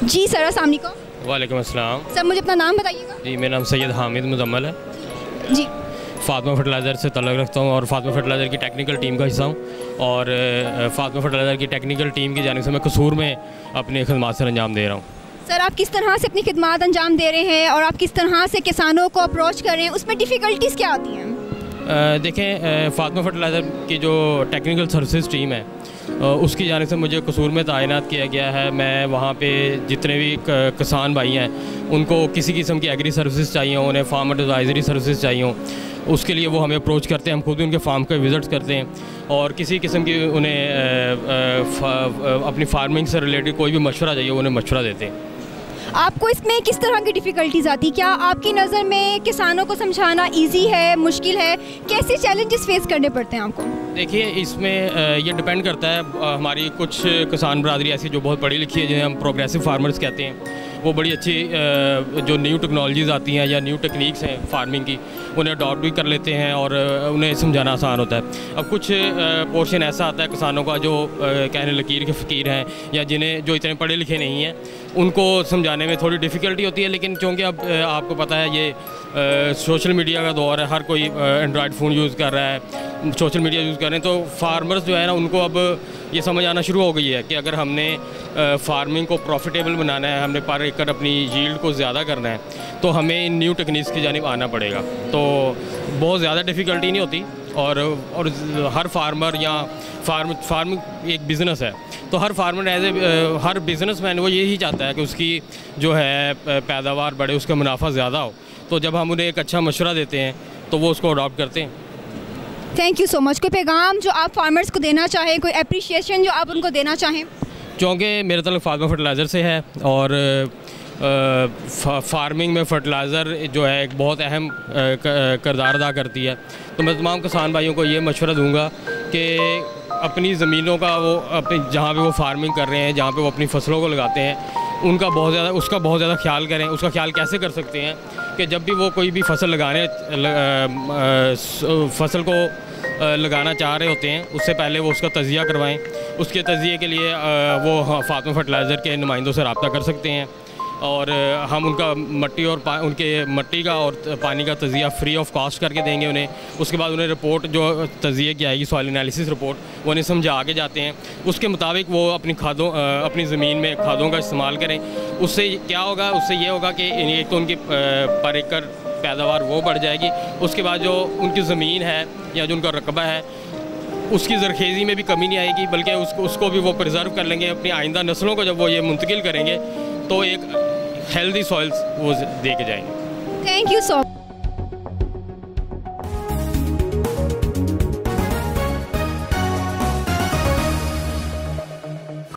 जी sir, अस्सलाम वालेकुम। वालेकुम अस्सलाम। सर मुझे अपना नाम बताइएगा। जी, मेरा नाम सैयद हामिद मुजम्मल है। जी, फातिमा फर्टिलाइज़र से तल्लुक़ रखता हूँ और फातिमा फर्टिलाइज़र की टेक्निकल टीम का हिस्सा हूँ और फातिमा फर्टिलाइज़र की टेक्निकल टीम की जानिब से मैं कसूर में अपनी खिदमत से अंजाम दे रहा हूँ। सर आप किस तरह से अपनी खिदमत अंजाम दे रहे हैं और आप किस तरह से किसानों को अप्रोच कर रहे हैं, उसमें डिफ़िकल्टीज़ क्या आती हैं? देखें, फातिमा फर्टिलाइज़र की जो टेक्निकल सर्विसेज टीम है उसकी जानिब से मुझे कसूर में तैनात किया गया है। मैं वहाँ पे जितने भी किसान भाई हैं उनको किसी किस्म की एग्री सर्विसेज चाहिए हों, उन्हें फार्म एडवाइजरी सर्विसेज चाहिए हों, उसके लिए वो हमें अप्रोच करते हैं। हम खुद उनके फार्म का विज़िट करते हैं और किसी किस्म की उन्हें अपनी फार्मिंग से रिलेटेड कोई भी मशवरा चाहिए उन्हें मशवरा देते हैं। आपको इसमें किस तरह की डिफ़िकल्टीज़ आती? क्या आपकी नज़र में किसानों को समझाना इजी है, मुश्किल है? कैसे चैलेंजेस फेस करने पड़ते हैं आपको? देखिए, इसमें ये डिपेंड करता है। हमारी कुछ किसान बरादरी ऐसी जो बहुत पढ़ी लिखी है, जिन्हें हम प्रोग्रेसिव फार्मर्स कहते हैं, वो बड़ी अच्छी जो न्यू टेक्नोलॉजीज़ आती हैं या न्यू टेक्निक्स हैं फार्मिंग की, उन्हें अडॉप्ट भी कर लेते हैं और उन्हें समझाना आसान होता है। अब कुछ पोर्शन ऐसा आता है किसानों का जो कहने लकीर के फ़कीर हैं या जिन्हें जो इतने पढ़े लिखे नहीं हैं, उनको समझाने में थोड़ी डिफ़िकल्टी होती है। लेकिन क्योंकि अब आपको पता है ये सोशल मीडिया का दौर है, हर कोई एंड्रॉयड फ़ोन यूज़ कर रहा है, सोशल मीडिया यूज़ कर रहे हैं, तो फार्मर्स जो है ना उनको अब ये समझ आना शुरू हो गई है कि अगर हमने फार्मिंग को प्रॉफिटेबल बनाना है, हमने पर एकड़ अपनी यील्ड को ज़्यादा करना है, तो हमें इन न्यू टेक्निक्स की जानिब आना पड़ेगा। तो बहुत ज़्यादा डिफ़िकल्टी नहीं होती और हर फार्मर या फार्मिंग एक बिज़नेस है, तो हर फार्मर हर बिज़नेसमैन वो यही चाहता है कि उसकी जो है पैदावार बढ़े, उसका मुनाफा ज़्यादा हो। तो जब हम उन्हें एक अच्छा मशवरा देते हैं तो वो उसको अडॉप्ट करते हैं। Thank you so much. कोई पैगाम जो आप फार्मर्स को देना चाहें, कोई अप्रिशिएशन जो आप उनको देना चाहें? क्योंकि मेरा ताल्लुक़ फातिमा फर्टिलाइज़र से है और फार्मिंग में फ़र्टिलाइज़र जो है एक बहुत अहम किरदार अदा करती है, तो मैं तमाम किसान भाइयों को ये मशवरा दूंगा कि अपनी ज़मीनों का वो अपनी जहाँ पे वो फार्मिंग कर रहे हैं, जहाँ पे वो अपनी फसलों को लगाते हैं, उसका बहुत ज़्यादा ख्याल करें। उसका ख्याल कैसे कर सकते हैं कि जब भी वो कोई भी फसल फसल को लगाना चाह रहे होते हैं, उससे पहले वो उसका तज़िया करवाएं। उसके तज़िये के लिए वो फातिमा फर्टिलाइज़र के नुमाइंदों से रब्ता कर सकते हैं और हम उनका मट्टी और उनके मट्टी का और पानी का तज़िया फ्री ऑफ कॉस्ट करके देंगे उन्हें। उसके बाद उन्हें रिपोर्ट जो तज़िये की आएगी, सॉइल एनालिसिस रिपोर्ट, वो उन्हें समझा के जाते हैं। उसके मुताबिक वो अपनी ज़मीन में खादों का इस्तेमाल करें। उससे क्या होगा? उससे ये होगा कि एक तो उनकी पर एकड़ पैदावार वो बढ़ जाएगी, उसके बाद जो उनकी ज़मीन है या जो उनका रकबा है उसकी ज़रखेज़ी में भी कमी नहीं आएगी, बल्कि उसको भी वो प्रिजर्व कर लेंगे। अपनी आइंदा नस्लों को जब वो ये मुंतकिल करेंगे तो एक हेल्दी सॉइल्स वो दे के जाएंगे। Thank you so